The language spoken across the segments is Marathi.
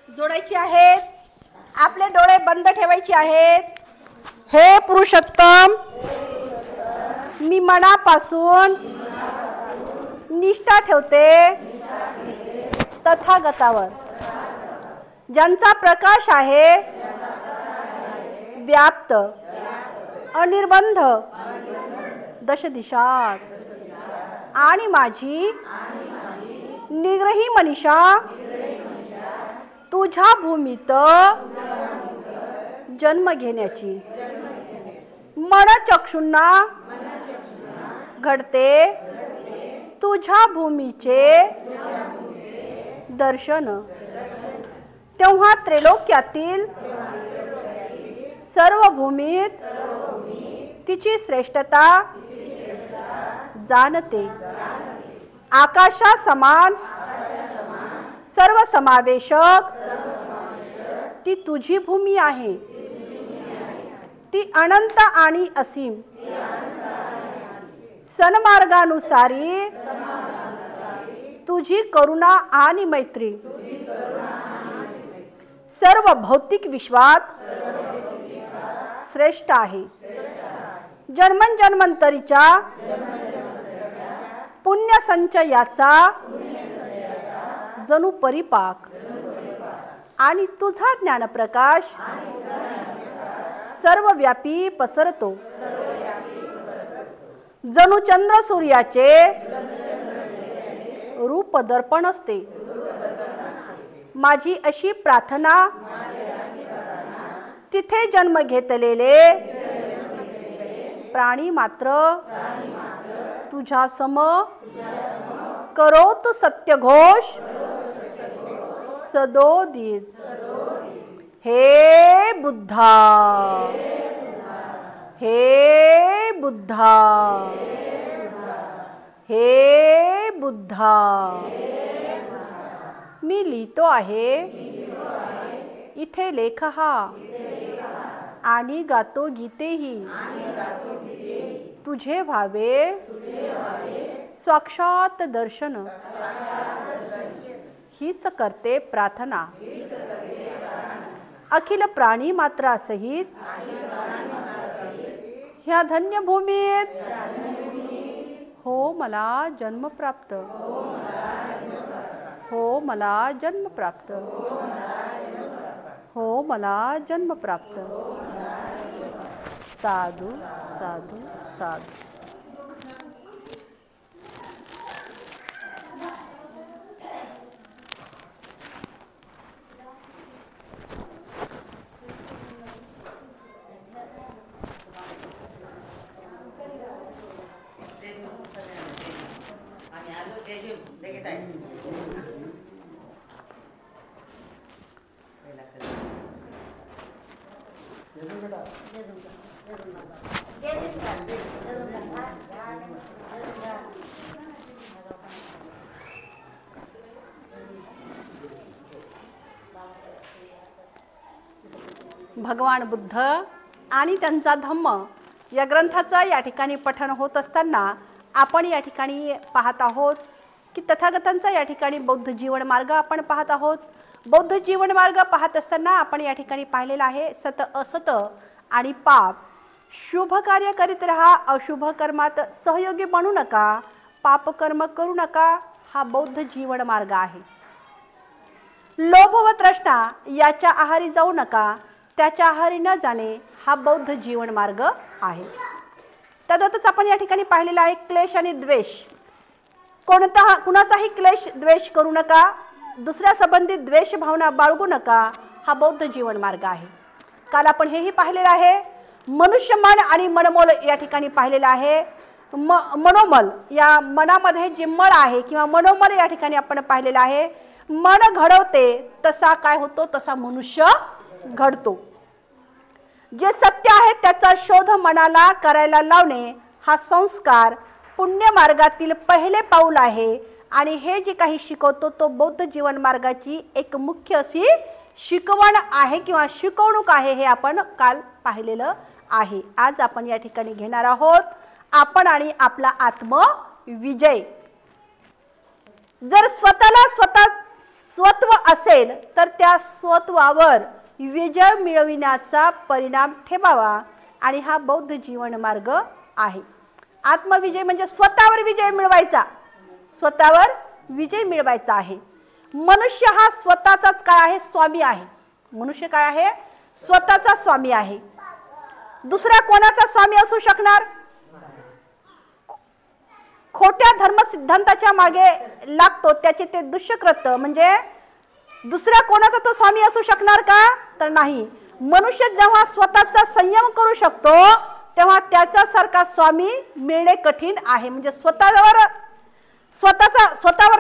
जोडायची आहेत. आपले डोळे बंद ठेवायचे आहेत. हे पुरुषोत्तम, मी मनापासून निष्ठा ठेवते तथागतावर, ज्यांचा प्रकाश आहे व्याप्त अनिर्बंध दशदिशात, आणि माझी निग्रही मनीषा तुझ्या भूमीत जन्म घेण्याची मनचक्षुंना घडते तुझ्या भूमीचे दर्शन. तेव्हा त्रैलोक्यातील सर्व भूमीत तिची श्रेष्ठता जाणते. आकाशा समान सर्व समावेशक ती तुझी भूमी आहे. ती अनंत आणि असीम सन्मार्गानुसारी तुझी करुणा आणि मैत्री सर्व भौतिक विश्वात श्रेष्ठ आहे. जन्मजन्मांतरीच्या पुण्य संचयाचा जणू परिपाक, आणि तुझा ज्ञानप्रकाश सर्वव्यापी पसरतो. जणू चंद्र सूर्याचे रूप दर्पण असते. माझी अशी प्रार्थना, तिथे जन्म घेतलेले प्राणी मात्र तुझ्या सम करोतु सत्यघोष सदोदित. हे बुद्धा, हे बुद्धा, हे बुद्धा. मी लिहितो आहे इथे लेख हा, आणि गातो गीतेही. तुझे व्हावे साक्षात दर्शन, हीच करते प्रार्थना. अखिल प्राणी मात्रासहित ह्या धन्य भूमीत हो मला जन्म प्राप्त, हो मला जन्म प्राप्त, हो मला जन्म प्राप्त. साधू साधू साधू. भगवान बुद्ध आणि त्यांचा धम्म या ग्रंथाचं या ठिकाणी पठण होत असताना आपण या ठिकाणी पाहत आहोत की तथागतांचा या ठिकाणी बौद्ध जीवन मार्ग आपण पाहत आहोत. बौद्ध जीवन मार्ग पाहत असताना आपण या ठिकाणी पाहिलेला आहे सत असत आणि पाप. शुभ कार्य करीत राहा, अशुभ कर्मात सहयोगी बनू नका, पाप कर्म करू नका. हा बौद्ध जीवन मार्ग आहे. लोभ व तृष्णा याच्या आहारी जाऊ नका, त्याच्या आहारी न जाणे हा बौद्ध जीवन मार्ग आहे. तदतच आपण या ठिकाणी पाहिलेला आहे क्लेश आणि द्वेष. कुणाचाही क्लेश द्वेष करू नका, दुसऱ्या संबंधित द्वेष भावना बाळगू नका. हा बौद्ध जीवन मार्ग आहे. काल आपण हेही पाहिलेलं आहे. मनुष्य मन आणि मनमोल या ठिकाणी पाहिलेलं आहे. मनोमल या मनामध्ये जे मळ आहे किंवा मनोमल या ठिकाणी आपण पाहिलेलं आहे. मन घडवते तसा काय होतो, तसा मनुष्य घडतो. जे सत्य आहे त्याचा शोध मनाला करायला लावणे हा संस्कार पुण्य मार्गातील पहिले पाऊल आहे. आणि हे जे काही शिकवतो तो बौद्ध जीवन मार्गाची एक मुख्य अशी शिकवण आहे किंवा शिकवणूक आहे. हे आपण काल पाहिलेलं आहे. आज आपण या ठिकाणी घेणार आहोत आपण आणि आपला आत्मविजय. जर स्वतःला स्वतः स्वत्व असेल तर त्या स्वत्वावर विजय मिळविण्याचा परिणाम ठेवावा आणि हा बौद्ध जीवन मार्ग आहे. आत्मविजय म्हणजे स्वतःवर विजय मिळवायचा, स्वतःवर विजय मिळवायचा आहे. मनुष्य हा स्वतःचाच काय आहे, स्वामी आहे. मनुष्य काय आहे, स्वतःचा स्वामी आहे. दुसऱ्या कोणाचा स्वामी असू शकणार? खोट्या धर्म सिद्धांताच्या मागे लागतो त्याचे ते दुष्कृत्य म्हणजे दुसऱ्या कोणाचा तो स्वामी असू शकणार का? तर नाही. मनुष्य जेव्हा स्वतःचा संयम करू शकतो तेव्हा त्याच्यासारखा स्वामी मिळणे कठीण आहे. म्हणजे स्वतःवर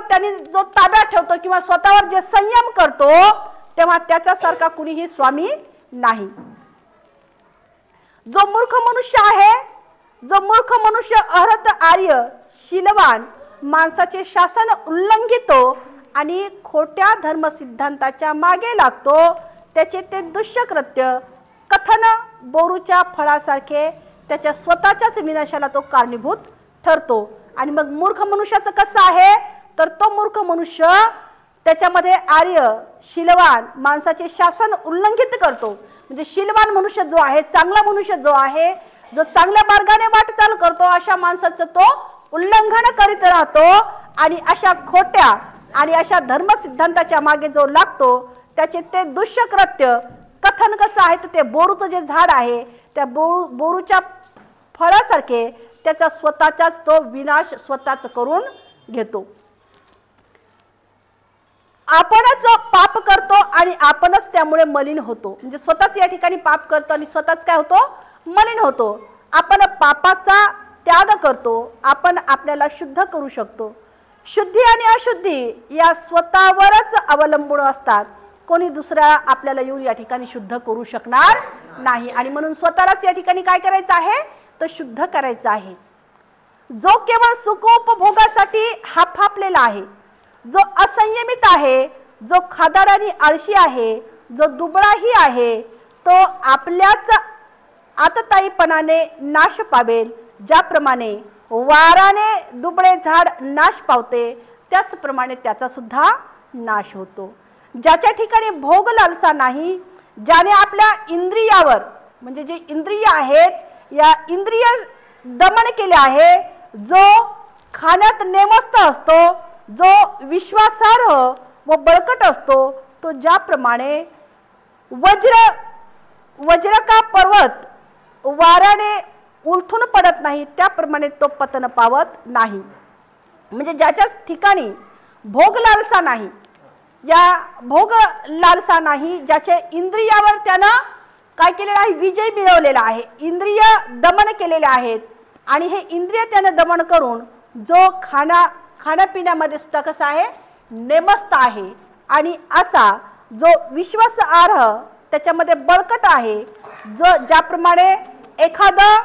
त्यांनी जो ताब्या ठेवतो किंवा स्वतःवर जे संयम करतो तेव्हा त्याच्यासारखा कुणीही स्वामी नाही. जो मूर्ख मनुष्य आहे, जो मूर्ख मनुष्य अर्हत आर्य शीलवान माणसाचे शासन उल्लंघितो आणि खोट्या धर्म सिद्धांताच्या मागे लागतो त्याचे ते दुष्कृत्य कथन बोरूच्या फळासारखे त्याच्या स्वतःच्याच विनाशाला तो कारणीभूत ठरतो. आणि मग मूर्ख मनुष्याचं कसं आहे तर तो मूर्ख मनुष्य त्याच्यामध्ये आर्य शीलवान माणसाचे शासन उल्लंघित करतो. म्हणजे शीलवान मनुष्य जो आहे, चांगला मनुष्य जो आहे, जो चांगल्या मार्गाने वाटचाल करतो अशा माणसाचं तो उल्लंघन करीत राहतो आणि अशा खोट्या आणि अशा धर्म सिद्धांताच्या मागे जो लागतो त्याचे ते दुष्कृत्य कथन कसं आहे तर ते बोरूचं जे झाड आहे त्या बोरूच्या फळासारखे त्याचा स्वतःचाच तो विनाश स्वतःच करून घेतो. आपणच पाप करतो आणि आपणच त्यामुळे मलिन होतो. म्हणजे स्वतःच या ठिकाणी पाप करतो आणि स्वतःच काय होतो, मलिन होतो. आपण पापाचा त्याग करतो, आपण आपल्याला शुद्ध करू शकतो. शुद्धी आणि अशुद्धी या स्वतःवरच अवलंबून असतात. कोणी दुसरा आपल्याला येऊन या ठिकाणी शुद्ध करू शकणार नाही. आणि म्हणून स्वतःलाच या ठिकाणी काय करायचं आहे तर शुद्ध करायचं आहे. जो केवळ सुखोपभोगासाठी हाफापलेला आहे, जो असंयमित आहे, जो खादाड आणि आळशी आहे, जो दुबळाही आहे, तो आपल्याच आतताईपणाने नाश पावेल. ज्याप्रमाणे वाराने दुबळे झाड नाश पावते त्याचप्रमाणे त्याचा सुद्धा नाश होतो. ज्याच्या ठिकाणी भोग लालसा नाही, ज्याने आपल्या इंद्रियावर म्हणजे जे इंद्रिय आहेत या इंद्रिय दमन केले आहे, जो खाण्यात नेमस्त असतो, जो विश्वासार्ह व बळकट असतो, तो ज्याप्रमाणे वज्र का पर्वत वाऱ्याने उलथून पडत नाही त्याप्रमाणे तो पतन पावत नाही. म्हणजे ज्याच्या ठिकाणी भोग लालसा नाही, या भोग लालसा नाही, ज्याच्या इंद्रियावर त्यानं काय केलेलं आहे, विजय मिळवलेला आहे, इंद्रिय दमन केलेले आहेत आणि हे इंद्रिय त्यानं दमन करून जो खाण्यापिण्यामध्ये सुद्धा कसा आहे, नेमस्त आहे आणि असा जो विश्वासार्ह त्याच्यामध्ये बळकट आहे, जो ज्याप्रमाणे एखादा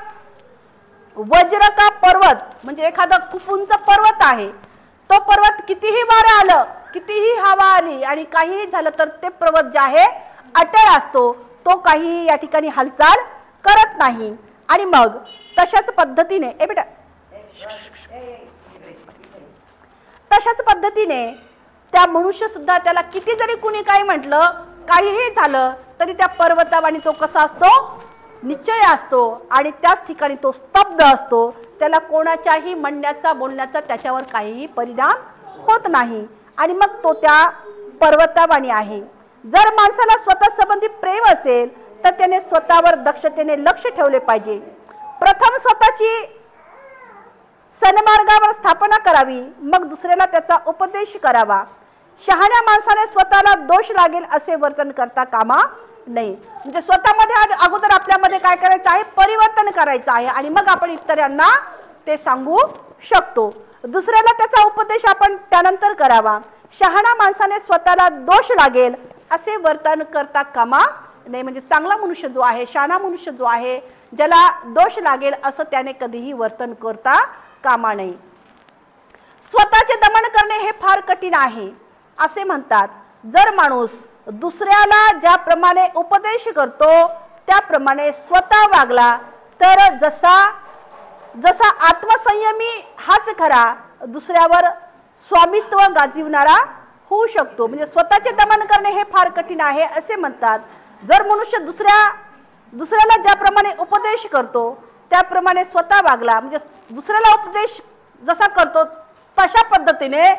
वज्र का पर्वत म्हणजे एखादा खूप उंच पर्वत आहे, तो पर्वत कितीही वारा आलं, कितीही हवा आली आणि काहीही झालं तर ते पर्वत जे आहे अटळ असतो, तो काहीही या ठिकाणी हालचाल करत नाही. आणि मग तशाच पद्धतीने त्या मनुष्य सुद्धा त्याला किती जरी कुणी काही म्हटलं, काहीही झालं तरी त्या पर्वतावानी तो कसा असतो, निश्चय असतो आणि त्याच ठिकाणी तो स्तब्ध असतो. त्याला कोणाच्याही म्हणण्याचा बोलण्याचा त्याच्यावर काहीही परिणाम होत नाही आणि मग तो त्या पर्वतावानी आहे. जर माणसाला स्वतः संबंधी प्रेम असेल तर त्याने स्वतःवर दक्षतेने लक्ष ठेवले पाहिजे. प्रथम स्वतःची सन्मार्गावर स्थापना करावी, मग दुसऱ्याला त्याचा उपदेश करावा. शहाण्या माणसाने स्वतःला दोष लागेल असे वर्तन करता कामा नाही. म्हणजे स्वतःमध्ये अगोदर आपल्यामध्ये काय करायचं आहे, परिवर्तन करायचं आहे आणि मग आपण इतरांना ते सांगू शकतो. दुसऱ्याला त्याचा उपदेश आपण त्यानंतर करावा. शहाणा माणसाने स्वतःला दोष लागेल असे वर्तन करता कामा नाही. म्हणजे चांगला मनुष्य जो आहे, शहाणा मनुष्य जो आहे, ज्याला दोष लागेल असं त्याने कधीही वर्तन करता कामा नये. स्वतःचे दमन करणे हे फार कठीण आहे असे म्हणतात. जर माणूस दुसऱ्याला ज्याप्रमाणे उपदेश करतो त्याप्रमाणे स्वतः वागला तर जसा आत्मसंयमी हाच खरा दुसऱ्यावर स्वामित्व गाजविणारा होऊ शकतो. म्हणजे स्वतःचे दमन करणे हे फार कठीण आहे असे म्हणतात. जर मनुष्य दुसऱ्याला ज्याप्रमाणे उपदेश करतो त्याप्रमाणे स्वतः वागला, म्हणजे दुसऱ्याला उपदेश जसा करतो तशा पद्धतीने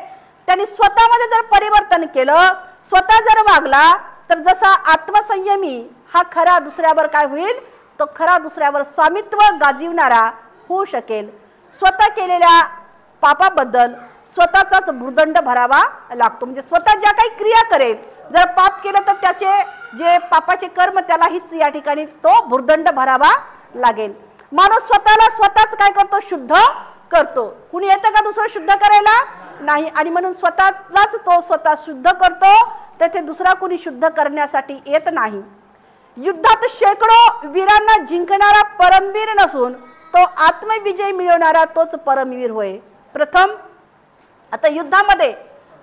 त्यांनी स्वतःमध्ये जर परिवर्तन केलं, स्वतः जर वागला, तर जसा आत्मसंयमी हा खरा दुसऱ्यावर काय होईल, तो खरा दुसऱ्यावर स्वामित्व गाजविणारा होऊ शकेल. स्वतः केलेल्या पापाबद्दल स्वतःचाच भूर्दंड भरावा लागतो. म्हणजे स्वतः ज्या काही क्रिया करेल, जर पाप केलं तर त्याचे जे पापाचे कर्म त्यालाहीच या ठिकाणी तो भूर्दंड भरावा लागेल. माणूस स्वतःला स्वतःच काय करतो, शुद्ध करतो. कुणी येतं का दुसरं शुद्ध करायला? नाही. आणि म्हणून स्वतःलाच तो स्वतः शुद्ध करतो, तेथे दुसरा कुणी शुद्ध करण्यासाठी येत नाही. युद्धात शेकडो वीरांना जिंकणारा परमवीर नसून तो आत्मविजय मिळवणारा तोच परमवीर होय. प्रथम आता युद्धामध्ये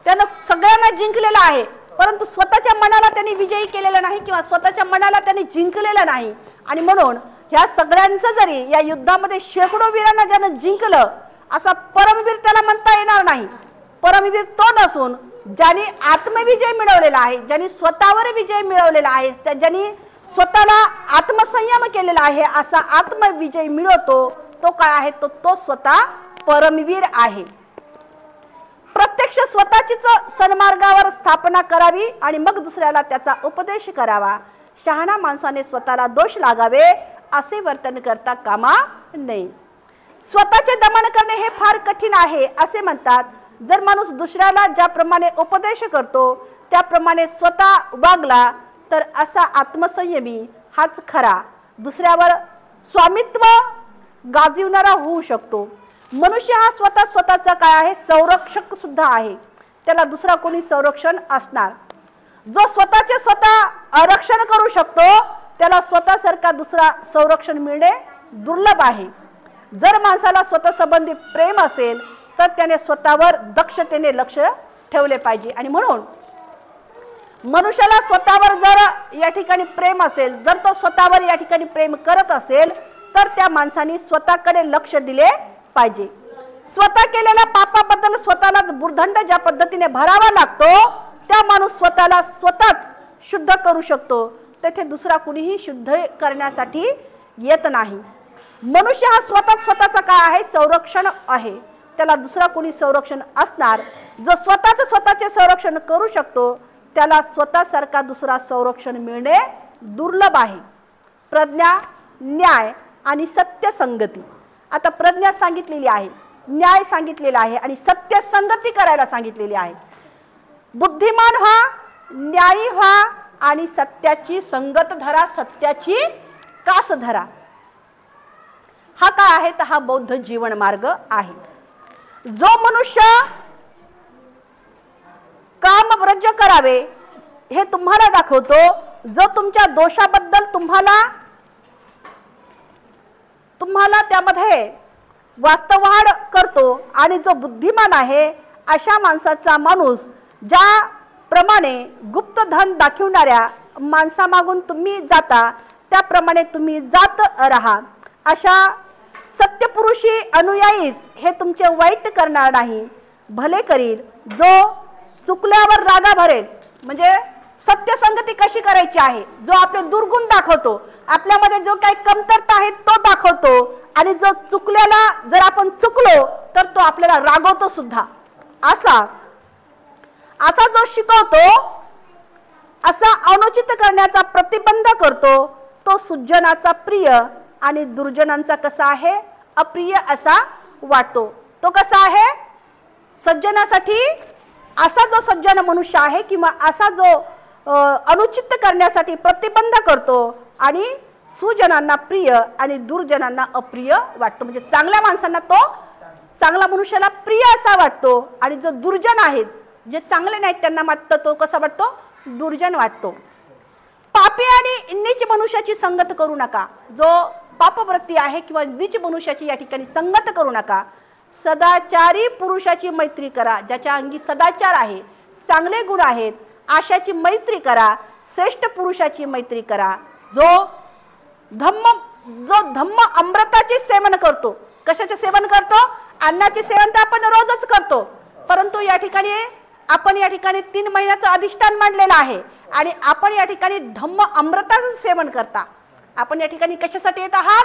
त्यानं सगळ्यांना जिंकलेलं आहे, परंतु स्वतःच्या मनाला त्यांनी विजयी केलेलं नाही किंवा स्वतःच्या मनाला त्यांनी जिंकलेलं नाही. आणि म्हणून ह्या सगळ्यांचं जरी या युद्धामध्ये शेकडो वीरांना ज्यानं जिंकलं, असा परमवीर त्याला म्हणता येणार नाही. परमवीर तो नसून ज्यांनी आत्मविजय मिळवलेला आहे, ज्यांनी स्वतःवर विजय मिळवलेला आहे, ज्यांनी स्वतःला आत्मसंयम केलेला आहे, असा आत्मविजय मिळवतो तो काय आहे, तो स्वतः परमवीर आहे. प्रत्यक्ष स्वतःचीच सन्मार्गावर स्थापना करावी आणि मग दुसऱ्याला त्याचा उपदेश करावा. शहाणा माणसाने स्वतःला दोष लागावे असे वर्तन करता कामा नये. स्वतःचे दमन करणे हे फार कठीण आहे असे म्हणतात. जर माणूस दुसऱ्याला ज्याप्रमाणे उपदेश करतो त्याप्रमाणे स्वतः वागला, तर असा आत्मसंयमी हाच खरा दुसऱ्यावर स्वामित्व गाजविणारा होऊ शकतो. मनुष्य हा स्वतःचा काय आहे, संरक्षक सुद्धा आहे. त्याला दुसरा कोणी संरक्षण असणार. जो स्वतःचे स्वतः रक्षण करू शकतो त्याला स्वतःसारखा दुसरा संरक्षण मिळणे दुर्लभ आहे. जर माणसाला स्वतः संबंधी प्रेम असेल तर त्याने स्वतःवर दक्षतेने लक्ष ठेवले पाहिजे. आणि म्हणून मनुष्याला स्वतःवर जर या ठिकाणी प्रेम असेल, जर तो स्वतःवर या ठिकाणी प्रेम करत असेल, तर त्या माणसाने स्वतःकडे लक्ष दिले पाहिजे. स्वतः केलेल्या पापाबद्दल स्वतःलाच भूर्दंड ज्या पद्धतीने भरावा लागतो, त्या माणूस स्वतःला स्वतःच शुद्ध करू शकतो. तेथे दुसरा कुणीही शुद्ध करण्यासाठी येत नाही. मनुष्य हा स्वतःचा काय आहे, संरक्षण आहे. त्याला दुसरा कुणी संरक्षण असणार. जो स्वतःचे संरक्षण करू शकतो त्याला स्वतःसारखा दुसरा संरक्षण मिळणे दुर्लभ आहे. प्रज्ञा, न्याय आणि सत्य संगती. आता प्रज्ञा सांगितलेली आहे, न्याय सांगितलेला आहे आणि सत्य संगती करायला सांगितलेली आहे. बुद्धिमान व्हा, न्यायी व्हा आणि सत्याची संगत धरा, सत्याची कास धरा. हा काय आहे, तर हा बौद्ध जीवन मार्ग आहे. जो मनुष्य काम व्रज करावे हे तुम्हाला दाखवतो, जो तुमच्या दोषाबद्दल तुम्हाला त्यामध्ये वास्तववाद करतो आणि जो बुद्धिमान आहे अशा माणसाचा माणूस ज्याप्रमाणे गुप्त धन दाखवणाऱ्या माणसामागून तुम्ही जाता त्याप्रमाणे तुम्ही जात राहा. अशा सत्यपुरुषी अनुयायीच हे तुमचे वाईट करणार नाही, भले करील. जो चुकल्यावर रागा भरेल, म्हणजे सत्य संगती कशी करायची आहे, जो आपले दुर्गुण दाखवतो, आपल्यामध्ये जो काही कमतरता आहे तो दाखवतो आणि जो चुकल्याला जर आपण चुकलो तर तो आपल्याला रागवतो सुद्धा, असा जो शिकवतो, असा अनुचित करण्याचा प्रतिबंध करतो, तो सुजनाचा प्रिय आणि दुर्जनांचा कसा आहे, अप्रिय असा वाटतो. तो कसा आहे, सज्जनासाठी असा जो सज्जन मनुष्य आहे किंवा असा जो अनुचित करण्यासाठी प्रतिबंध करतो आणि सुजनांना प्रिय आणि दुर्जनांना अप्रिय वाटतो. म्हणजे चांगल्या माणसांना तो चांगला मनुष्याला प्रिय असा वाटतो आणि जो दुर्जन आहेत, जे चांगले नाहीत त्यांना वाटतं तो कसा वाटतो, दुर्जन वाटतो. पापी आणि नीच मनुष्याची संगत करू नका. जो पापवृत्ती आहे किंवा नीच मनुष्याची या ठिकाणी संगत करू नका. सदाचारी पुरुषाची मैत्री करा, ज्याच्या अंगी सदाचार आहे, चांगले गुण आहेत, आशाची मैत्री करा. श्रेष्ठ पुरुषाची मैत्री करा, जो धम्म अमृताचे सेवन करतो. कशाचे सेवन करतो, अन्नाचे सेवन तर आपण रोजच करतो, परंतु या ठिकाणी आपण या ठिकाणी 3 महिन्याचं अधिष्ठान मांडलेलं आहे आणि आपण या ठिकाणी धम्म अमृताचं सेवन करता। आपण या ठिकाणी कशासाठी येत आहात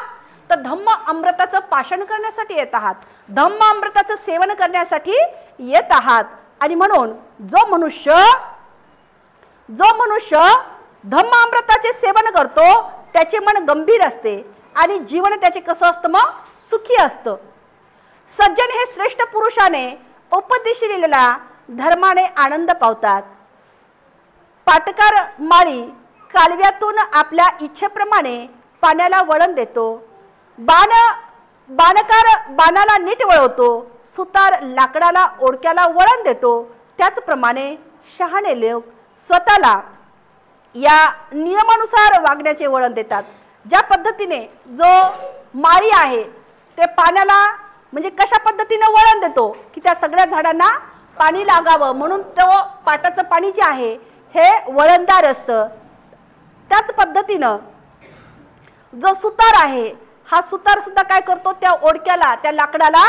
तर धम्म अमृताचं पाषण करण्यासाठी येत आहात, धम्म अमृताचं सेवन करण्यासाठी येत आहात। आणि म्हणून जो मनुष्य धम्म अमृताचे सेवन करतो त्याचे मन गंभीर असते आणि जीवन त्याचे कसं असतं मग सुखी असतं। सज्जन हे श्रेष्ठ पुरुषाने उपदेशिलेला धर्माने आनंद पावतात। पाटकार माळी कालव्यातून आपल्या इच्छेप्रमाणे पाण्याला वळण देतो, बाणकार बाणाला नीट वळवतो, सुतार लाकडाला ओढक्याला वळण देतो। त्याचप्रमाणे शहाणे लोक स्वतःला या नियमानुसार वागण्याचे वळण देतात। ज्या पद्धतीने जो माळी आहे ते पाण्याला म्हणजे कशा पद्धतीने वळण देतो की त्या सगळ्या झाडांना पाणी लागावं म्हणून तो पाटाचं पाणी जे आहे हे वळणदार असतं। त्याच पद्धतीनं जो सुतार आहे हा सुतार सुद्धा काय करतो त्या ओढक्याला त्या लाकडाला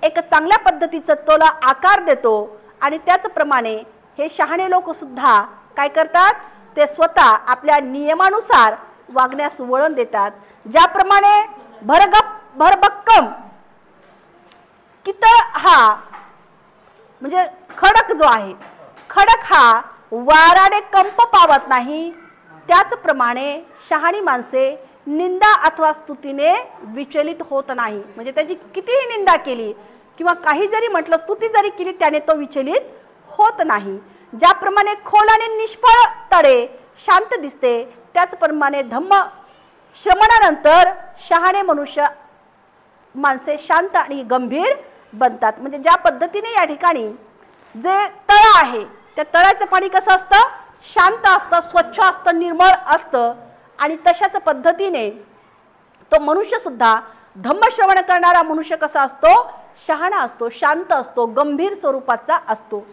एक चांगल्या पद्धतीचा तोला आकार देतो। आणि त्याचप्रमाणे हे शहाणे लोक सुद्धा काय करतात ते स्वतः आपल्या नियमानुसार वागण्यास वळण देतात। ज्याप्रमाणे भरभक्कम कितळ हा म्हणजे खडक जो आहे खडक हा वाराने कंप पावत नाही, त्याचप्रमाणे शहाणी माणसे निंदा अथवा स्तुतीने विचलित होत नाही। म्हणजे त्याची कितीही निंदा केली किंवा काही जरी म्हटलं स्तुती जरी केली त्याने तो विचलित होत नाही। ज्याप्रमाणे खोल आणि निष्फळ तडे शांत दिसते त्याचप्रमाणे धम्म श्रवणानंतर शहाणे मनुष्य माणसे शांत आणि गंभीर बनतात। म्हणजे ज्या पद्धतीने या ठिकाणी जे तळ आहे त्या तळाचं पाणी कसं असतं शांत असतं, स्वच्छ असतं, निर्मळ असतं आणि तशाच पद्धतीने तो मनुष्य सुद्धा धम्मश्रवण करणारा मनुष्य कसा असतो शहाणा असतो, शांत असतो, गंभीर स्वरूपाचा असतो।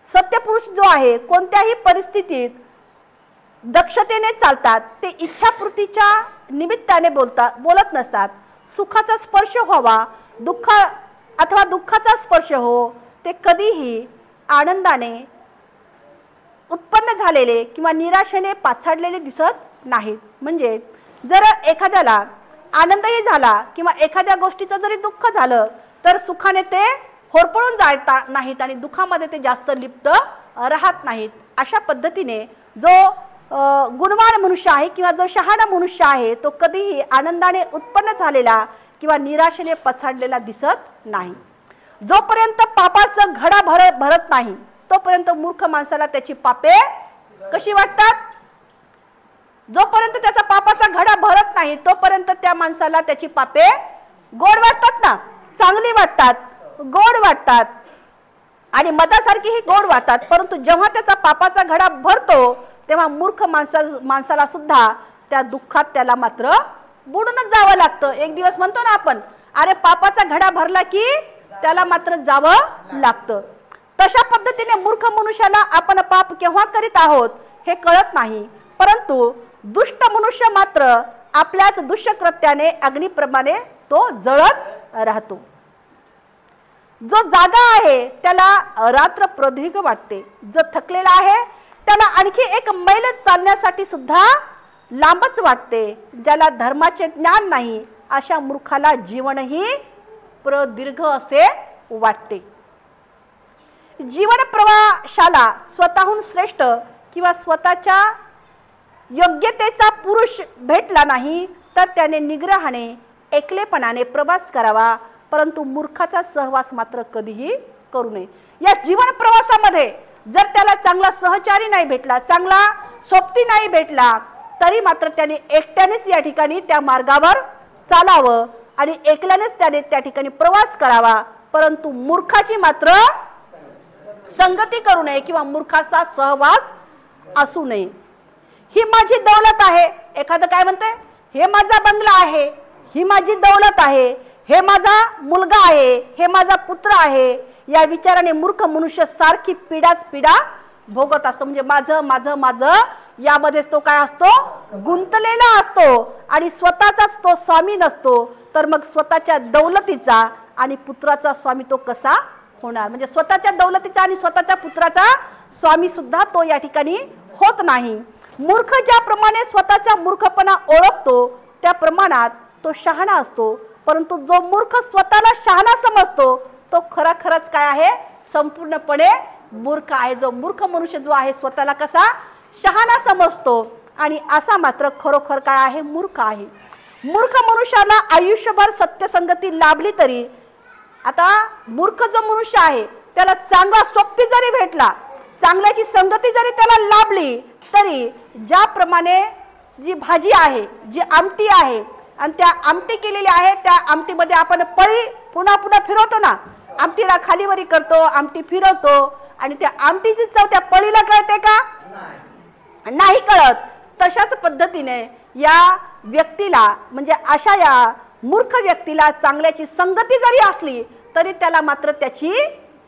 सत्यपुरुष जो आहे कोणत्याही परिस्थितीत दक्षतेने चालतात, ते इच्छापूर्तीच्या निमित्ताने बोलत नसतात। सुखाचा स्पर्श व्हावा अथवा दुःखाचा स्पर्श हो, ते कधीही आनंदाने उत्पन्न झालेले किंवा निराशेने पाछाडलेले दिसत नाहीत। म्हणजे जर एखाद्याला आनंदही झाला किंवा एखाद्या गोष्टीचं जरी दुःख झालं तर सुखाने ते होरपळून जात नाहीत आणि दुःखामध्ये ते जास्त लिप्त राहत नाहीत। अशा पद्धतीने जो गुणवान मनुष्य आहे किंवा जो शहाणा मनुष्य आहे तो कधीही आनंदाने उत्पन्न झालेला किंवा निराशेने पछाडलेला दिसत नाही। जोपर्यंत पापाचं घडा भरत नाही तोपर्यंत मूर्ख माणसाला त्याची पापे कशी वाटतात, जोपर्यंत त्याचा पापाचा घडा भरत नाही तोपर्यंत त्या माणसाला त्याची पापे गोड वाटतात ना, चांगली वाटतात, गोड वाटतात आणि मधासारखी ही गोड वाटतात। परंतु जेव्हा त्याचा पापाचा घडा भरतो तेव्हा मूर्ख माणसाला सुद्धा त्या दुःखात त्याला मात्र बुडूनच जावं लागतं। एक दिवस म्हणतो ना आपण अरे पापाचा घडा भरला की त्याला मात्र जावं लागतं। तशा पद्धतीने मूर्ख मनुष्याला आपण पाप केव्हा करीत आहोत हे कळत नाही, परंतु दुष्ट मनुष्य मात्र आपल्याच दुष्कृत्याने अग्निप्रमाणे तो जळत राहतो। जो जागा आहे त्याला रात्र प्रदीर्घ वाटते, जो थकलेला आहे त्याला आणखी एक मैल चालण्यासाठी सुद्धा लांबच वाटते। ज्याला धर्माचे ज्ञान नाही अशा मूर्खाला जीवनही प्रदीर्घ असे वाटते। जीवन प्रवाशाला स्वतःहून श्रेष्ठ किंवा स्वतःच्या योग्यतेचा पुरुष भेटला नाही तर त्याने निग्रहाने एकलेपणाने प्रवास करावा, परंतु मूर्खाचा सहवास मात्र कधीही करू नये। या जीवन प्रवासामध्ये जर त्याला चांगला सहचारी नाही भेटला, चांगला सोबती नाही भेटला तरी मात्र त्याने एकट्यानेच या ठिकाणी त्या मार्गावर चालावं आणि एकल्यानेच त्याने त्या ठिकाणी प्रवास करावा, परंतु मूर्खाची मात्र संगती करू नये किंवा मूर्खाचा सहवास असू नये। ही माझी दौलत आहे, एखादं काय म्हणते हे माझा बंगला आहे, ही माझी दौलत आहे, हे माझा मुलगा आहे, हे माझा पुत्र आहे, या विचाराने मूर्ख मनुष्य सारखी पीडा भोगत असतो। म्हणजे माझं माझं माझं यामध्येच तो काय असतो गुंतलेला असतो आणि स्वतःचाच तो स्वामी नसतो, तर मग स्वतःच्या दौलतीचा आणि पुत्राचा स्वामी तो कसा होणार. म्हणजे स्वतःच्या दौलतीचा आणि स्वतःच्या पुत्राचा स्वामी सुद्धा तो या ठिकाणी होत नाही. मूर्ख ज्याप्रमाणे स्वतःचा मूर्खपणा ओळखतो त्या प्रमाणात तो शहाणा असतो, परंतु जो मूर्ख स्वतःला शहाणा समजतो तो खरंच काय आहे, संपूर्णपणे मूर्ख आहे. जो मूर्ख मनुष्य जो आहे स्वतःला कसा शहाणा समजतो आणि असा मात्र खरोखर काय आहे, मूर्ख आहे. मूर्ख मनुष्याला आयुष्यभर सत्यसंगती लाभली तरी, आता मूर्ख जो मनुष्य आहे त्याला चांगला सोबती जरी भेटला, चांगल्याची संगती जरी त्याला लाभली तरी ज्याप्रमाणे जी भाजी आहे, जी आमटी आहे आणि त्या आमटी केलेली आहे त्या आमटीमध्ये आपण पळी पुन्हा पुन्हा फिरवतो ना, आमटीला खालीवरी करतो, आमटी फिरवतो आणि त्या आमटीची चव त्या पळीला कळते का? नाही कळत. तशाच पद्धतीने या व्यक्तीला म्हणजे अशा या मूर्ख व्यक्तीला चांगल्याची संगती जरी असली तरी त्याला मात्र त्याची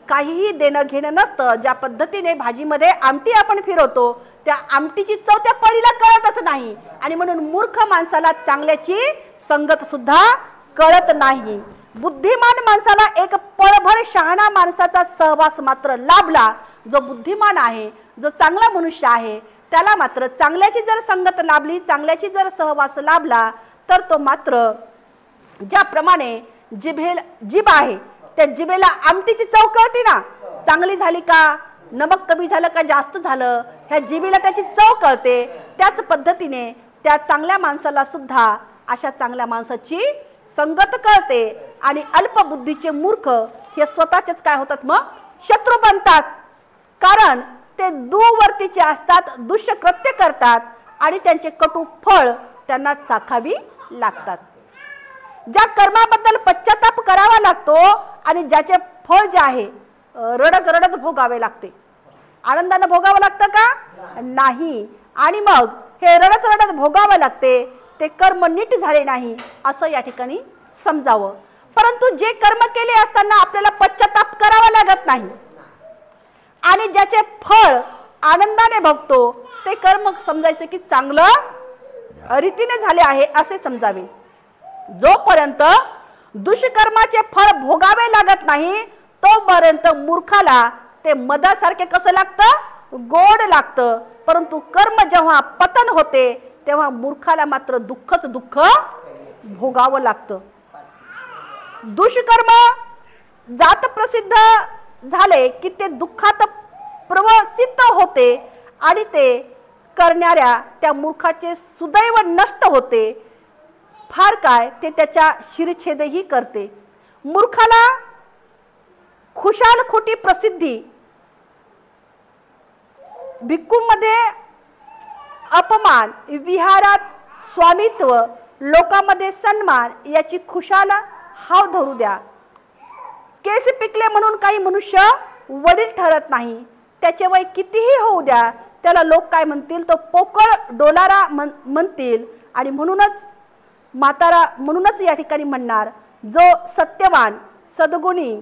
काहीही देणं घेणं नसतं. ज्या पद्धतीने भाजीमध्ये आमटी आपण फिरवतो त्या आमटीची चव त्या पळीला कळतच नाही आणि म्हणून मूर्ख माणसाला चांगल्याची संगत सुद्धा कळत नाही. बुद्धिमान माणसाला एक पळभर शहाणा माणसाचा सहवास मात्र लाभला. जो बुद्धिमान आहे, जो चांगला मनुष्य आहे त्याला मात्र चांगल्याची जर संगत लाभली, चांगल्याची जर सहवास लाभला तर तो मात्र ज्याप्रमाणे जीभ आहे त्या जिभेला आमटीची चव कळते ना, चांगली झाली का, नमक कमी झालं का जास्त झालं, ह्या जिभेला त्याची चव कळते. त्याच पद्धतीने त्या चांगल्या माणसाला सुद्धा अशा चांगल्या माणसाची संगत कळते आणि अल्पबुद्धीचे मूर्ख हे स्वतःचेच काय होतात, मग शत्रू बनतात. कारण ते दुर्वर्तीचे असतात, दुष्कृत्य करतात आणि त्यांचे कटू फळ त्यांना चाखावी लागतात. ज्या कर्माबद्दल पश्चाताप करावा लागतो आणि ज्याचे फळ जे आहे रडत रडत भोगावे लागते. आनंदाने भोगावं लागतं का? नाही. आणि मग हे रडत रडत भोगावं लागते ते कर्म नीट झाले नाही असं या ठिकाणी समजावं. परंतु जे कर्म केले असताना आपल्याला पश्चाताप करावा लागत नाही आणि ज्याचे फळ आनंदाने भोगतो ते कर्म समजायचे की चांगलं रीतीने झाले आहे असे समजावे. जोपर्यंत दुष्कर्माचे फळ भोगावे लागत नाही तोपर्यंत मूर्खाला ते मधासारखे कसं लागतं, गोड लागतं. परंतु कर्म जेव्हा पतन होते तेव्हा मूर्खाला मात्र दुःखच दुःख भोगावं लागतं. दुष्कर्म जात प्रसिद्ध झाले की ते दुःखात प्रवसित होते आणि ते करणाऱ्या त्या मूर्खाचे सुदैव नष्ट होते. फार काय ते त्याच्या शिरछेदही करते. मूर्खाला खुशाल खोटी प्रसिद्धी, भिक्खूंमध्ये अपमान, विहारात स्वामित्व, लोकांमध्ये सन्मान याची खुशाल हाव धरू द्या. केस पिकले म्हणून काही मनुष्य वडील ठरत नाही. त्याचे वय कितीही होऊ द्या त्याला लोक काय म्हणतील, तो पोकळ डोलारा म्हणतील. आणि म्हणूनच या ठिकाणी म्हणणार, जो सत्यवान, सद्गुणी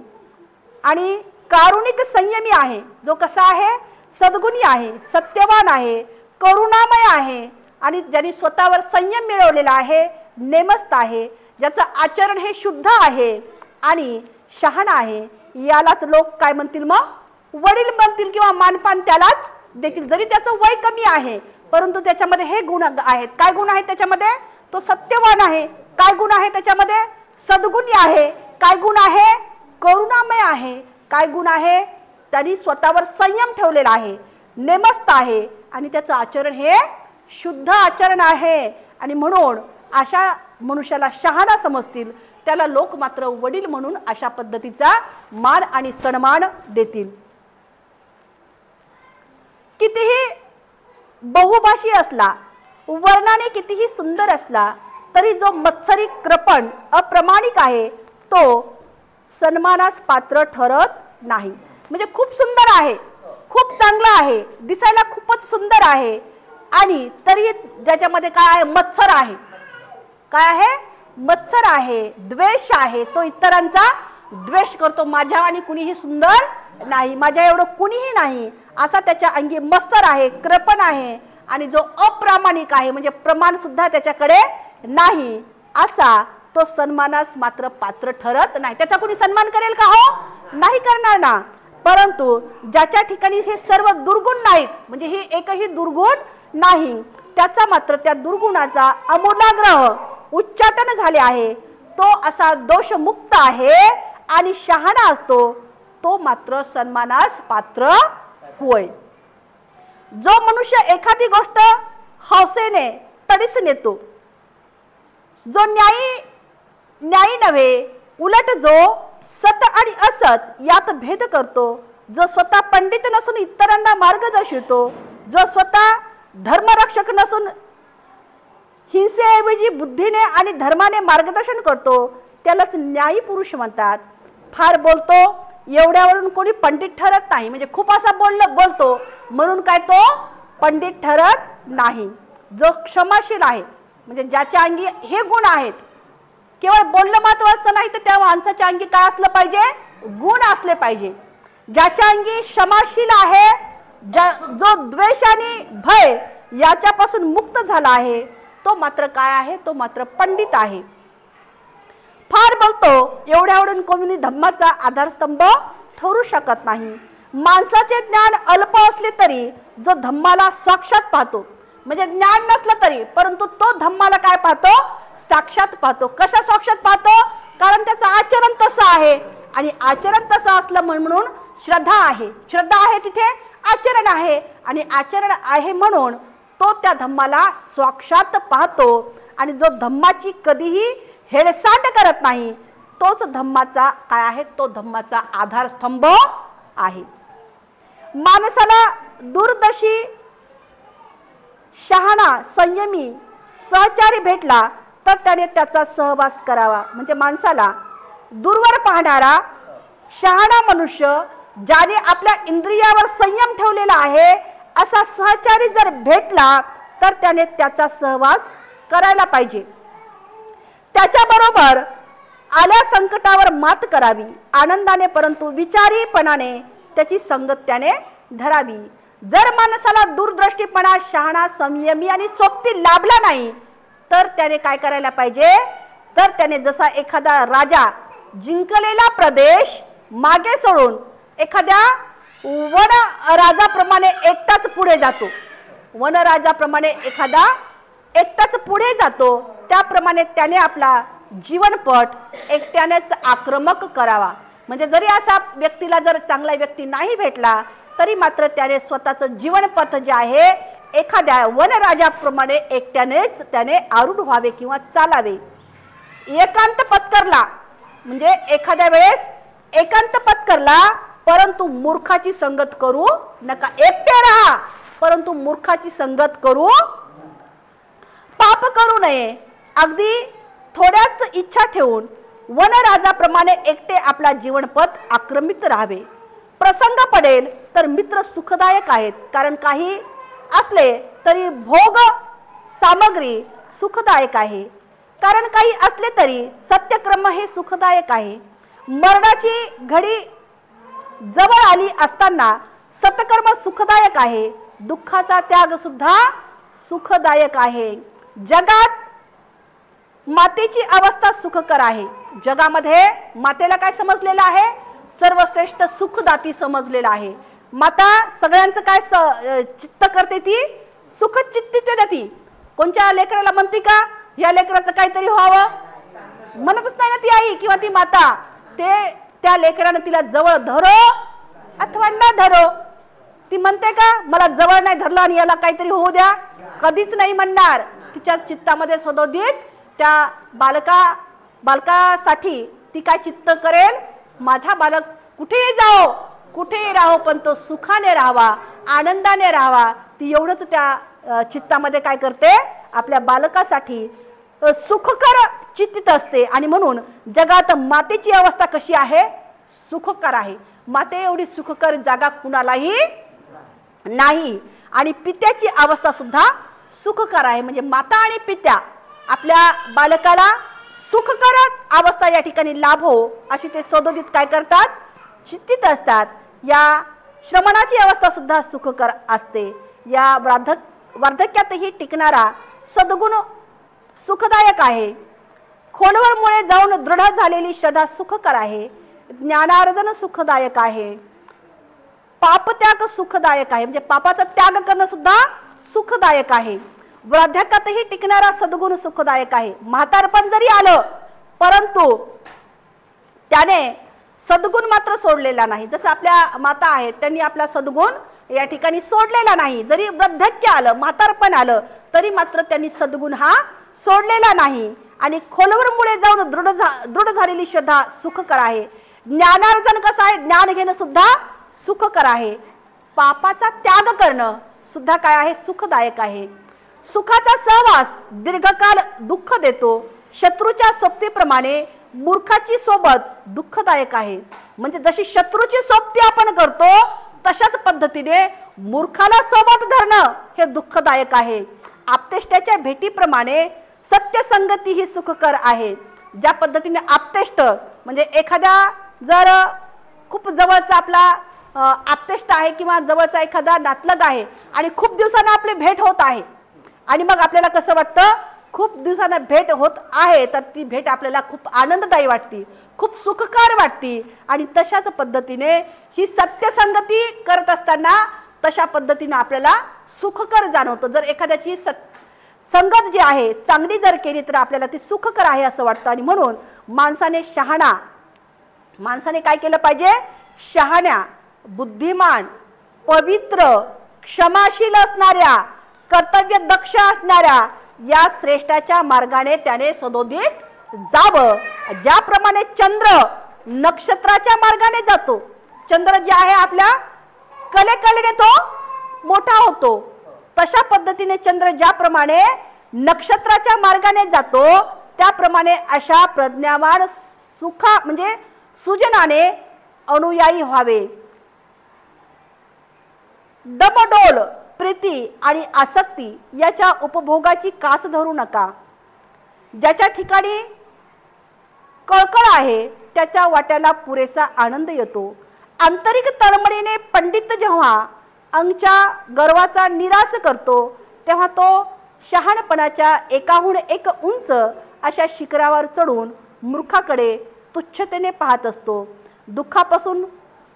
आणि कारुणिक संयमी आहे, जो कसा आहे, सद्गुणी आहे, सत्यवान आहे, करुणामय आहे आणि ज्यांनी स्वतःवर संयम मिळवलेला आहे, नेमस्त आहे, ज्याचं आचरण हे शुद्ध आहे आणि शहाणा आहे, यालाच लोक काय म्हणतील, मग वडील म्हणतील किंवा मानपान त्यालाच देतील. जरी त्याचं वय कमी आहे परंतु त्याच्यामध्ये हे गुण आहेत. काय गुण आहेत त्याच्यामध्ये, तो सत्यवान आहे. काय गुण आहे त्याच्यामध्ये, सद्गुणी आहे. काय गुण आहे, करुणामय आहे. काय गुण आहे, त्यांनी स्वतःवर संयम ठेवलेला आहे, नेमस्त आहे आणि त्याचं आचरण हे शुद्ध आचरण आहे. आणि म्हणून अशा मनुष्याला शहाणा समजतील, त्याला लोक मात्र वडील म्हणून अशा पद्धतीचा मान आणि सन्मान देतील. कितीही बहुभाषी असला, वर्णाने कितीही सुंदर असला तरी जो मत्सरी, कृपण, अप्रामाणिक आहे तो सन्मानास पात्र ठरत नाही. म्हणजे खूप सुंदर आहे, खूप चांगला आहे, दिसायला खूपच सुंदर आहे आणि तरी ज्याच्यामध्ये काय आहे, मत्सर आहे. काय आहे, मत्सर आहे, द्वेष आहे. तो इतरांचा द्वेष करतो. माझ्या आणि कुणीही सुंदर नाही, माझ्या एवढं कुणीही नाही असा त्याच्या अंगी मत्सर आहे, कृपण आहे. आणि जो अप्रामाणिक आहे म्हणजे प्रमाण सुद्धा त्याच्याकडे नाही, असा तो सन्मानास मात्र पात्र ठरत नाही. त्याचा कुणी सन्मान करेल का? हो, नाही करणार ना, परंतु ज्याच्या ठिकाणी हे सर्व दुर्गुण नाहीत, म्हणजे हे एकही दुर्गुण नाही, त्याचा मात्र त्या दुर्गुणाचा आमूलाग्र उच्चाटन झाले आहे, तो असा दोषमुक्त आहे आणि शहाणा असतो, तो मात्र सन्मानास पात्र होय. जो मनुष्य एखादी गोष्ट हौसेने तडीस नेतो, जो न्यायी नव्हे उलट जो सत आणि असत यात भेद करतो, जो स्वतः पंडित नसून इतरांना मार्ग दर्शवितो, जो स्वतः धर्मरक्षक नसून हिंसेऐवजी बुद्धीने आणि धर्माने मार्गदर्शन करतो, त्यालाच न्यायी पुरुष म्हणतात. फार बोलतो एवढ्यावरून कोणी पंडित ठरत नाही, म्हणजे खूप असा बोलतो म्हणून काय तो पंडित ठरत नाही. जो क्षमाशील आहे, म्हणजे ज्याच्या अंगी हे गुण आहेत, केवळ बोलणं महत्वाचं नाही तर त्या माणसाच्या अंगी काय असलं पाहिजे, गुण असले पाहिजे. ज्याच्या अंगी क्षमाशील आहे, जो द्वेष आणि भय याच्यापासून मुक्त झाला आहे, तो मात्र काय आहे, तो मात्र पंडित आहे. फार बोलतो एवढ्यावरून कोणी धम्माचा आधारस्तंभ ठरू शकत नाही. माणसाचे ज्ञान अल्प असले तरी जो धम्माला साक्षात पाहतो, म्हणजे ज्ञान नसलं तरी परंतु तो धम्माला काय पाहतो, साक्षात पाहतो. कशा साक्षात पाहतो, कारण त्याचं आचरण तसं आहे, आणि आचरण तसं असलं म्हणून श्रद्धा आहे. श्रद्धा आहे तिथे आचरण आहे, आणि आचरण आहे म्हणून तो त्या धम्माला साक्षात पाहतो, आणि जो धम्माची कधीही हेळसांड करत नाही, तोच धम्माचा काय आहे, तो धम्माचा आधारस्तंभ आहे. माणसाला दूरदर्शी, शहाणा, संयमी सहचारी भेटला तर त्याने त्याचा सहवास करावा. म्हणजे माणसाला दूरवर पाहणारा शहाणा मनुष्य, ज्याने आपल्या इंद्रियावर संयम ठेवलेला आहे, असा सहचारी जर भेटला तर त्याने त्याचा सहवास करायला पाहिजे. त्याच्याबरोबर आल्या संकटावर मात करावी आनंदाने, परंतु विचारीपणाने त्याची संगत त्याने धरावी. जर माणसाला दूरदृष्टीपणा, शहाणा, संयमी आणि सोबती लाभला नाही तर त्याने काय करायला पाहिजे, तर त्याने जसा एखादा राजा जिंकलेला प्रदेश मागे सोडून एखाद्या वनराजाप्रमाणे एकटाच पुढे जातो, वनराजाप्रमाणे एखादा एकटाच पुढे जातो, त्याप्रमाणे त्याने आपला जीवनपट एकट्यानेच आक्रमक करावा. म्हणजे जरी अशा व्यक्तीला जर चांगला व्यक्ती नाही भेटला तरी मात्र त्याने स्वतःचं जीवनपथ जे आहे एखाद्या वनराजाप्रमाणे एकट्यानेच त्याने आरूढ व्हावे किंवा चालावे. एकांत पत्करला, म्हणजे एखाद्या वेळेस एकांत पत्करला, परंतु मूर्खाची संगत करू नका. एकटे राहा परंतु मूर्खाची संगत करू, पाप करू नये. अगदी थोड्याच इच्छा ठेवून वनराजाप्रमाणे एकटे आपला जीवनपथ आक्रमित राहावे. प्रसंग पडेल तर मित्र सुखदायक आहेत, कारण काही असले तरी भोग सामग्री सुखदायक आहे, कारण काही असले तरी सत्यक्रम हे सुखदायक आहे. मरणाची घडी जवळ आली असताना सत्कर्म सुखदायक आहे, दुःखाचा त्याग सुद्धा सुखदायक आहे. जगात मातेची अवस्था सुखकर आहे. जगामध्ये मातेला काय समजलेलं आहे, सर्वश्रेष्ठ सुखदाती समजलेलं आहे. माता सगळ्यांचं काय चित्त करते, ती सुख चित्तिते जाती. कोणत्या लेकराला म्हणते का या लेकराचं काहीतरी व्हावं, म्हणतच नाही ना ती आई किंवा ती माता. ते त्या लेकरानं तिला जवळ धरो अथवा न धरो, ती म्हणते का मला जवळ नाही धरलं आणि याला काहीतरी होऊ द्या, कधीच नाही म्हणणार. तिच्या चित्तामध्ये सदोदित त्या बालकासाठी ती काय चित्त करेल, माझा बालक कुठेही जाओ कुठेही राहो पण तो सुखाने राहावा, आनंदाने राहावा. ती एवढंच त्या चित्तामध्ये काय करते, आपल्या बालकासाठी सुखकर चित्तित असते. आणि म्हणून जगात मातेची अवस्था कशी आहे, सुखकर आहे. माते एवढी सुखकर जागा कुणालाही नाही. आणि पित्याची अवस्था सुद्धा सुखकर आहे. म्हणजे माता आणि पित्या आपल्या बालकाला सुखकरच अवस्था या ठिकाणी लाभो अशी ते सदोदित काय करतात, चित्तित असतात. या श्रमणाची अवस्था सुद्धा सुखकर असते. या वार्धक्यातही टिकणारा सद्गुण सुखदायक आहे. खोलवर मुळे जाऊन दृढ झालेली श्रद्धा सुखकर आहे. ज्ञानार्जन सुखदायक आहे, पापत्याग सुखदायक आहे, म्हणजे पापाचा त्याग करणं सुद्धा सुखदायक आहे, वृद्धाकातही टिकणारा सद्गुण सुखदायक आहे. म्हातारपण जरी आलं परंतु त्याने सद्गुण मात्र सोडलेला नाही. जसं आपल्या माता आहेत त्यांनी आपला सद्गुण या ठिकाणी सोडलेला नाही. जरी वृद्धाक्य आलं, म्हातारपण आलं तरी मात्र त्यांनी सद्गुण हा सोडलेला नाही. आणि खोलवर मुळे जाऊन दृढ झालेली श्रद्धा सुखकर आहे. ज्ञानार्जन कसं आहे, ज्ञान घेणं सुद्धा सुखकर आहे. पापाचा त्याग करणं सुद्धा काय आहे, सुखदायक आहे. सुखाचा सहवास दीर्घकाल दुःख देतो. शत्रूच्या सोबतीप्रमाणे मूर्खाची सोबत दुःखदायक आहे. म्हणजे जशी शत्रूची सोबती आपण करतो तशाच पद्धतीने मूर्खाला सोबत धरणं हे दुःखदायक आहे. आप्तेष्टाच्या भेटीप्रमाणे सत्यसंगती ही सुखकर आहे. ज्या पद्धतीने आप्तेष्ट म्हणजे एखाद्या जर खूप जवळचा आपला आप्तेष्ट आहे किंवा जवळचा एखादा नातलग आहे आणि खूप दिवसांना आपली भेट होत आहे आणि मग आपल्याला कसं वाटतं, खूप दिवसांना भेट होत आहे तर ती भेट आपल्याला खूप आनंददायी वाटते, खूप सुखकर वाटते. आणि तशाच पद्धतीने ही सत्यसंगती करत असताना तशा पद्धतीने आपल्याला सुखकर जाणवतं. जर एखाद्याची संगत जी आहे चांगली जर केली तर आपल्याला ती सुखकर आहे असं वाटतं. आणि म्हणून माणसाने काय केलं पाहिजे, शहाण्या, बुद्धिमान, पवित्र, क्षमाशील असणाऱ्या, कर्तव्य दक्ष असणाऱ्या या श्रेष्ठाच्या मार्गाने त्याने सदोदित जावं. ज्याप्रमाणे चंद्र नक्षत्राच्या मार्गाने जातो, चंद्र जे आहे आपल्या कलेने तो मोठा होतो, तशा पद्धतीने चंद्र ज्याप्रमाणे नक्षत्राच्या मार्गाने जातो त्याप्रमाणे अशा प्रज्ञावान म्हणजे सुजनाने अनुयायी व्हावे. डमडोल, प्रीती आणि आसक्ती याच्या उपभोगाची कास धरू नका. ज्याच्या ठिकाणी कळकळ आहे त्याच्या वाट्याला पुरेसा आनंद येतो. आंतरिक तळमळीने पंडित जेव्हा अंगच्या गर्वाचा निराश करतो तेव्हा तो शहाणपणाच्या एकाहून एक उंच अशा शिखरावर चढून मूर्खाकडे तुच्छतेने पाहत असतो. दुःखापासून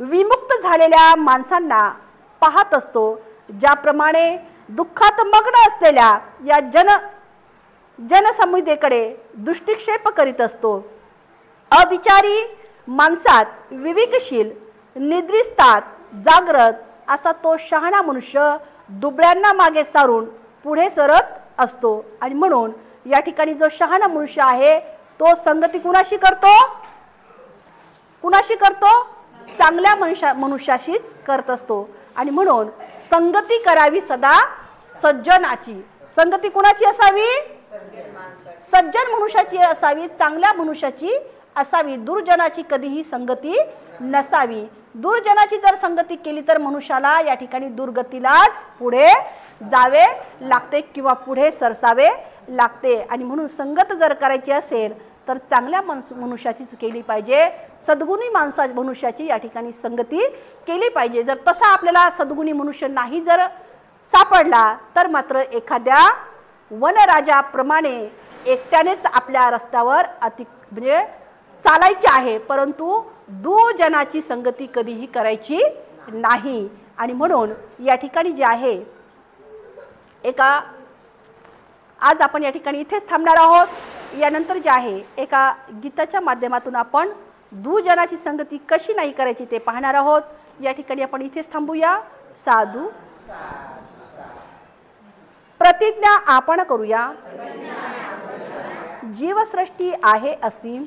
विमुक्त झालेल्या माणसांना पाहत असतो. ज्याप्रमाणे दुःखात मग्न असलेल्या या जनसमुदायाकडे दृष्टिक्षेप करीत असतो. अविचारी माणसात विवेकशील, निद्रिस्तात जागृत असा तो शहाणा मनुष्य दुबळ्यांना मागे सारून पुढे सरत असतो. आणि म्हणून या ठिकाणी जो शहाणा मनुष्य आहे तो संगती कुणाशी करतो, चांगल्या मनुष्याशीच करत असतो. आणि म्हणून संगती करावी सदा सज्जनाची. संगती कुणाची असावी, सज्जन मनुष्याची असावी, चांगल्या मनुष्याची असावी. दुर्जनाची कधीही संगती नसावी. दुर्जनाची जर संगती केली तर मनुष्याला या ठिकाणी दुर्गतीलाच पुढे जावे लागते किंवा पुढे सरसावे लागते. आणि म्हणून संगत जर करायची असेल तर चांगल्या मनुष्याचीच केली पाहिजे, सद्गुणी मनुष्याची या ठिकाणी संगती केली पाहिजे. जर तसा आपल्याला सद्गुणी मनुष्य नाही जर सापडला तर मात्र एखाद्या वनराजाप्रमाणे एकट्यानेच आपल्या रस्त्यावर म्हणजे चालायचे आहे, परंतु दुजनाची संगती कधीही करायची नाही. आणि म्हणून या ठिकाणी जे आहे आज आपण या ठिकाणी इथेच थांबणार आहोत. यानंतर जे आहे एका गीताच्या माध्यमातून आपण दुजनाची संगती कशी नाही करायची ते पाहणार आहोत. या ठिकाणी आपण इथेच थांबूया. साधू. प्रतिज्ञा आपण करूया, जीवसृष्टी आहे असीम,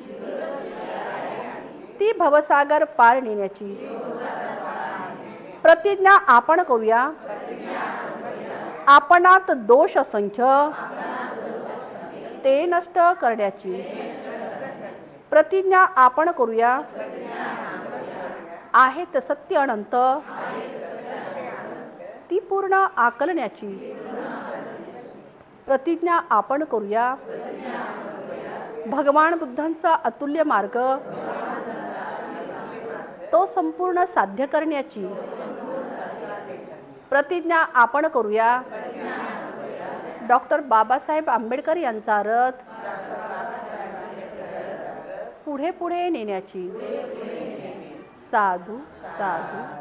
ती भवसागर पार नेण्याची. प्रतिज्ञा आपण करूया, आपणात दोष असंख्य, ते नष्ट करण्याची. प्रतिज्ञा आपण करूया, आहेत सत्य अनंत, ती पूर्ण आकलण्याची. प्रतिज्ञा आपण करूया, भगवान बुद्धांचा अतुल्य मार्ग तो संपूर्ण साध्य करण्याची. प्रतिज्ञा आपण करूया, डॉक्टर बाबासाहेब आंबेडकर यांचा रथ पुढे पुढे नेण्याची. साधू साधू